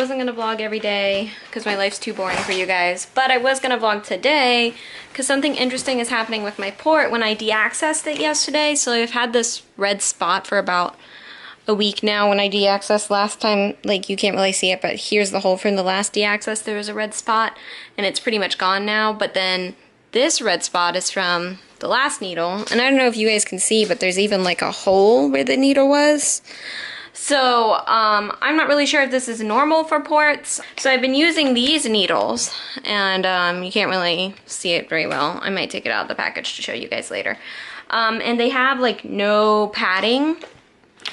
wasn't gonna vlog every day because my life's too boring for you guys, but I was gonna vlog today because something interesting is happening with my port when I deaccessed it yesterday. So I've had this red spot for about a week now. When I deaccessed last time, like you can't really see it, but here's the hole from the last deaccess. There was a red spot and it's pretty much gone now, but then this red spot is from the last needle, and I don't know if you guys can see, but there's even like a hole where the needle was. So I'm not really sure if this is normal for ports. So I've been using these needles, and you can't really see it very well. I might take it out of the package to show you guys later. And they have like no padding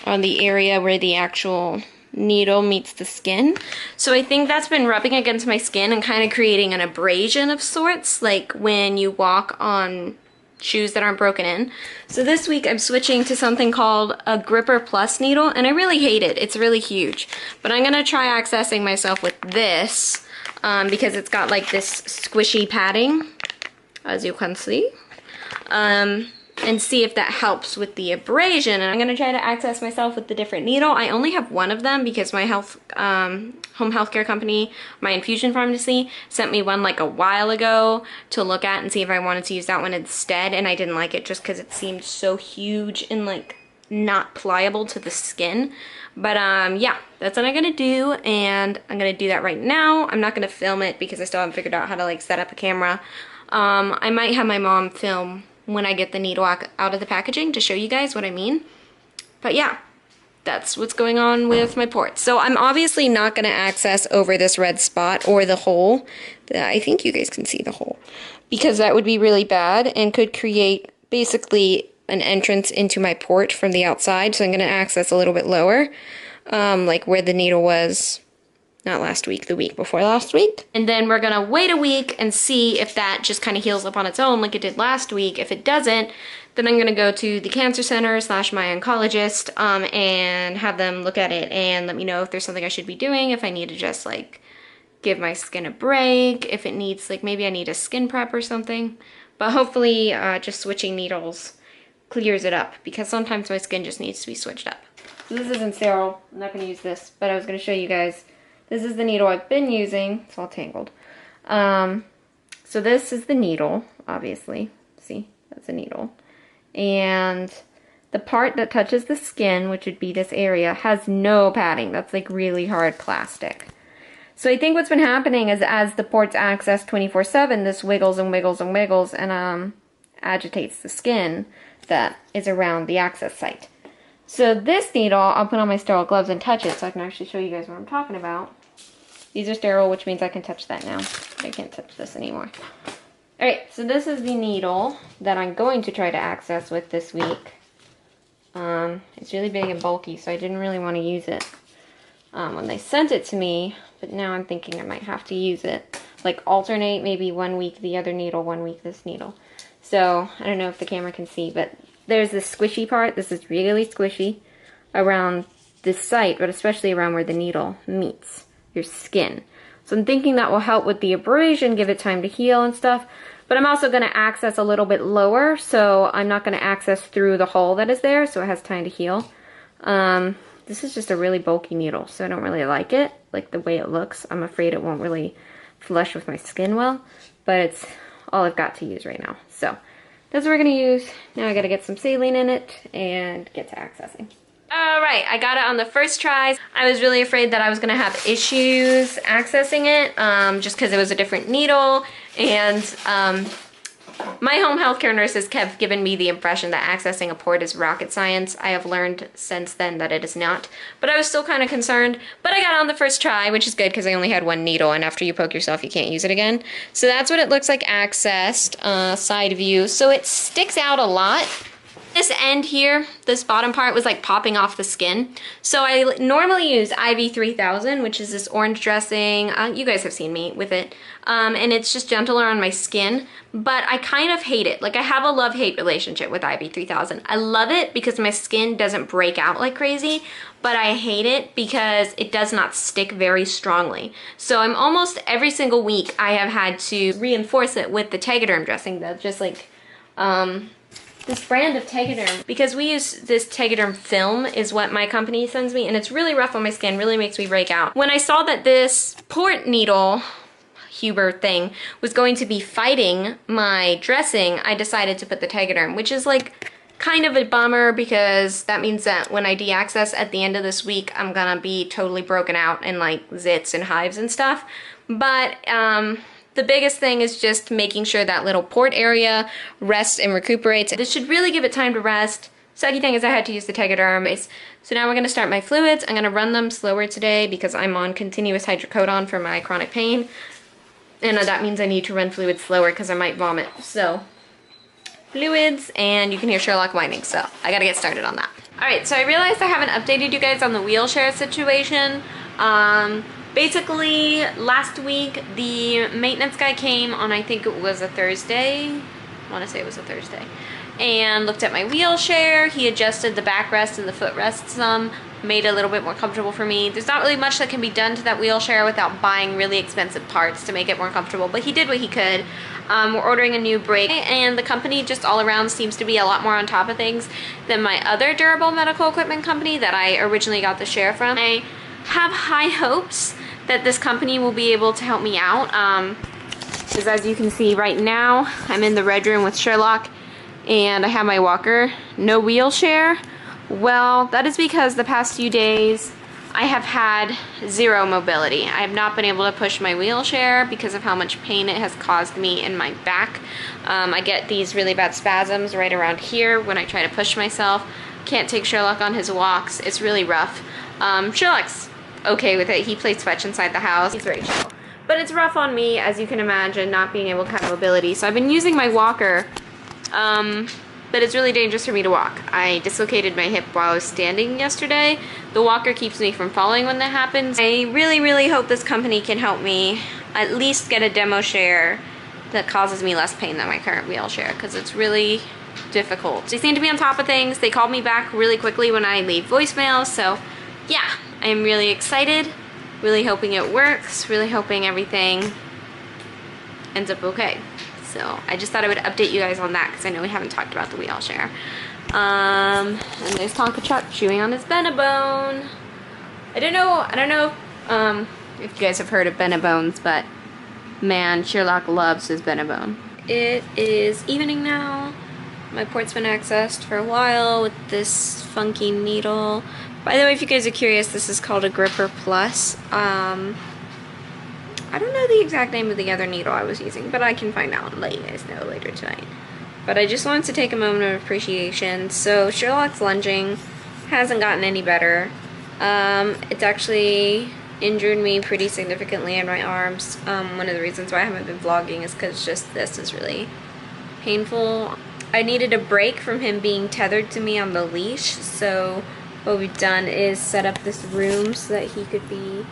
on the area where the actual needle meets the skin. So I think that's been rubbing against my skin and kind of creating an abrasion of sorts, like when you walk on shoes that aren't broken in. So this week I'm switching to something called a Gripper Plus needle, and I really hate it. It's really huge. But I'm gonna try accessing myself with this because it's got like this squishy padding, as you can see. And see if that helps with the abrasion. And I'm gonna try to access myself with the different needle. I only have one of them because my home healthcare company, my infusion pharmacy, sent me one like a while ago to look at and see if I wanted to use that one instead, and I didn't like it just because it seemed so huge and like not pliable to the skin. But yeah, that's what I'm gonna do, and I'm gonna do that right now. I'm not gonna film it because I still haven't figured out how to like set up a camera. I might have my mom film when I get the needle out of the packaging to show you guys what I mean. But yeah, that's what's going on with my ports. So I'm obviously not going to access over this red spot or the hole. I think you guys can see the hole, because that would be really bad and could create basically an entrance into my port from the outside. So I'm going to access a little bit lower, like where the needle was. Not last week, the week before last week. And then we're gonna wait a week and see if that just kind of heals up on its own like it did last week. If it doesn't, then I'm gonna go to the cancer center / my oncologist and have them look at it and let me know if there's something I should be doing, if I need to just like give my skin a break, if it needs like maybe I need a skin prep or something. But hopefully just switching needles clears it up, because sometimes my skin just needs to be switched up. So this isn't sterile, I'm not gonna use this, but I was gonna show you guys. This is the needle I've been using. It's all tangled. So this is the needle, obviously. See, that's a needle. And the part that touches the skin, which would be this area, has no padding. That's like really hard plastic. So I think what's been happening is as the port's accessed 24/7, this wiggles and wiggles and wiggles and agitates the skin that is around the access site. So this needle, I'll put on my sterile gloves and touch it so I can actually show you guys what I'm talking about. These are sterile, which means I can touch that now. I can't touch this anymore. Alright, so this is the needle that I'm going to try to access with this week. It's really big and bulky, so I didn't really want to use it when they sent it to me, but now I'm thinking I might have to use it. Like alternate, maybe 1 week the other needle, 1 week this needle. So, I don't know if the camera can see, but there's this squishy part. This is really squishy around this site, but especially around where the needle meets your skin. So I'm thinking that will help with the abrasion, give it time to heal and stuff. But I'm also going to access a little bit lower, so I'm not going to access through the hole that is there, so it has time to heal. This is just a really bulky needle, so I don't really like it, like the way it looks. I'm afraid it won't really flush with my skin well, but it's all I've got to use right now. So that's what we're going to use. Now I got to get some saline in it and get to accessing. Alright, I got it on the first try. I was really afraid that I was going to have issues accessing it, just because it was a different needle, and my home healthcare nurses kept giving me the impression that accessing a port is rocket science. I have learned since then that it is not, but I was still kind of concerned. But I got it on the first try, which is good because I only had one needle, and after you poke yourself, you can't use it again. So that's what it looks like accessed, side view. So it sticks out a lot. This end here, this bottom part was like popping off the skin. So I normally use IV3000, which is this orange dressing. You guys have seen me with it. And it's just gentler on my skin, but I kind of hate it. Like I have a love-hate relationship with IV3000. I love it because my skin doesn't break out like crazy, but I hate it because it does not stick very strongly. So I'm almost every single week I have had to reinforce it with the Tegaderm dressing that just like, this brand of Tegaderm, because we use this Tegaderm film is what my company sends me, and it's really rough on my skin, really makes me break out. When I saw that this port needle Huber thing was going to be fighting my dressing, I decided to put the Tegaderm, which is like kind of a bummer because that means that when I deaccess at the end of this week, I'm gonna be totally broken out and like zits and hives and stuff. But the biggest thing is just making sure that little port area rests and recuperates. This should really give it time to rest. Sucky thing is I had to use the Tegaderm. So now we're gonna start my fluids. I'm gonna run them slower today because I'm on continuous hydrocodone for my chronic pain. And that means I need to run fluids slower because I might vomit. So fluids, and you can hear Sherlock whining, so I gotta get started on that. Alright, so I realized I haven't updated you guys on the wheel share situation. Basically, last week, the maintenance guy came on, I think it was a Thursday. I want to say it was a Thursday. And looked at my wheel share. He adjusted the backrest and the footrest some, made it a little bit more comfortable for me. There's not really much that can be done to that wheel share without buying really expensive parts to make it more comfortable, but he did what he could. We're ordering a new brake, and the company just all around seems to be a lot more on top of things than my other durable medical equipment company that I originally got the share from. I have high hopes that this company will be able to help me out. Because as you can see right now, I'm in the red room with Sherlock and I have my walker. No wheel share. Well, that is because the past few days I have had zero mobility. I have not been able to push my wheelchair because of how much pain it has caused me in my back. I get these really bad spasms right around here when I try to push myself. Can't take Sherlock on his walks. It's really rough. Sherlock's okay with it. He plays fetch inside the house. He's very chill. But it's rough on me, as you can imagine, not being able to have mobility. So I've been using my walker, but it's really dangerous for me to walk. I dislocated my hip while I was standing yesterday. The walker keeps me from falling when that happens. I really, really hope this company can help me at least get a demo share that causes me less pain than my current wheelchair, because it's really difficult. They seem to be on top of things. They called me back really quickly when I leave voicemails, so yeah, I'm really excited, really hoping it works, really hoping everything ends up okay. So I just thought I would update you guys on that because I know we haven't talked about the wheelchair. And there's Tonka Chuck chewing on his Benebone. I don't know if you guys have heard of Benebones, but man, Sherlock loves his Benebone. It is evening now. My port's been accessed for a while with this funky needle. By the way, if you guys are curious, this is called a Gripper Plus. I don't know the exact name of the other needle I was using, but I can find out and let you guys know later tonight. But I just wanted to take a moment of appreciation. So Sherlock's lunging hasn't gotten any better. It's actually injured me pretty significantly in my arms. One of the reasons why I haven't been vlogging is because just this is really painful. I needed a break from him being tethered to me on the leash, so what we've done is set up this room so that he could be,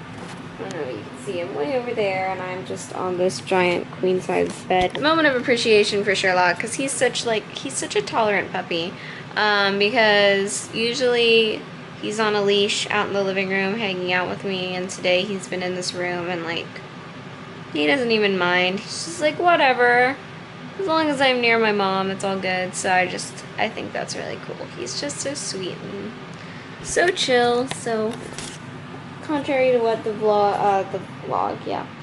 I don't know, you can see him way over there, and I'm just on this giant queen-size bed. A moment of appreciation for Sherlock, because he's such a tolerant puppy, because usually he's on a leash out in the living room hanging out with me, and today he's been in this room, and like, he doesn't even mind. He's just like, whatever. As long as I'm near my mom, it's all good. So I think that's really cool. He's just so sweet and so chill. So contrary to what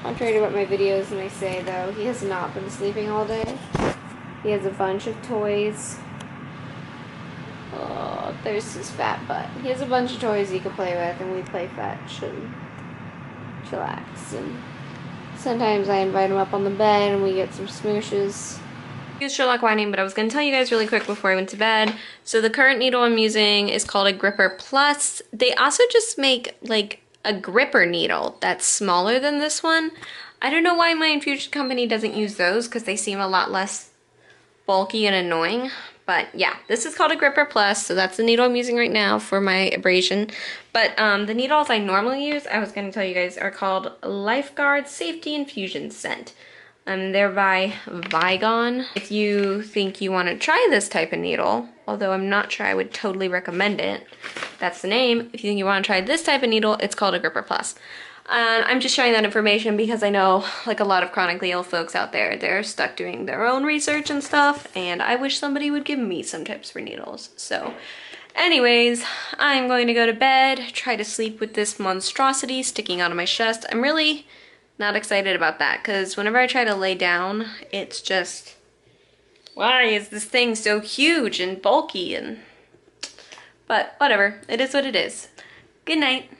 contrary to what my videos may say, though, he has not been sleeping all day. He has a bunch of toys. Oh, there's his fat butt. He has a bunch of toys he can play with, and we play fetch and chillax. And sometimes I invite him up on the bed and we get some smooshes. Use Sherlock whining, but I was going to tell you guys really quick before I went to bed. So the current needle I'm using is called a Gripper Plus. They also just make like a gripper needle that's smaller than this one. I don't know why my infusion company doesn't use those, because they seem a lot less bulky and annoying. But yeah, this is called a Gripper Plus, so that's the needle I'm using right now for my abrasion. But the needles I normally use, I was going to tell you guys, are called Lifeguard Safety Infusion Scent. They're by Vigon. If you think you want to try this type of needle, although I'm not sure I would totally recommend it, that's the name. If you think you want to try this type of needle, it's called a Gripper Plus. And I'm just sharing that information because I know like a lot of chronically ill folks out there, they're stuck doing their own research and stuff, and I wish somebody would give me some tips for needles. So anyways, I'm going to go to bed, try to sleep with this monstrosity sticking out of my chest. I'm really not excited about that because whenever I try to lay down, it's just, why is this thing so huge and bulky? But whatever, it is what it is. Good night.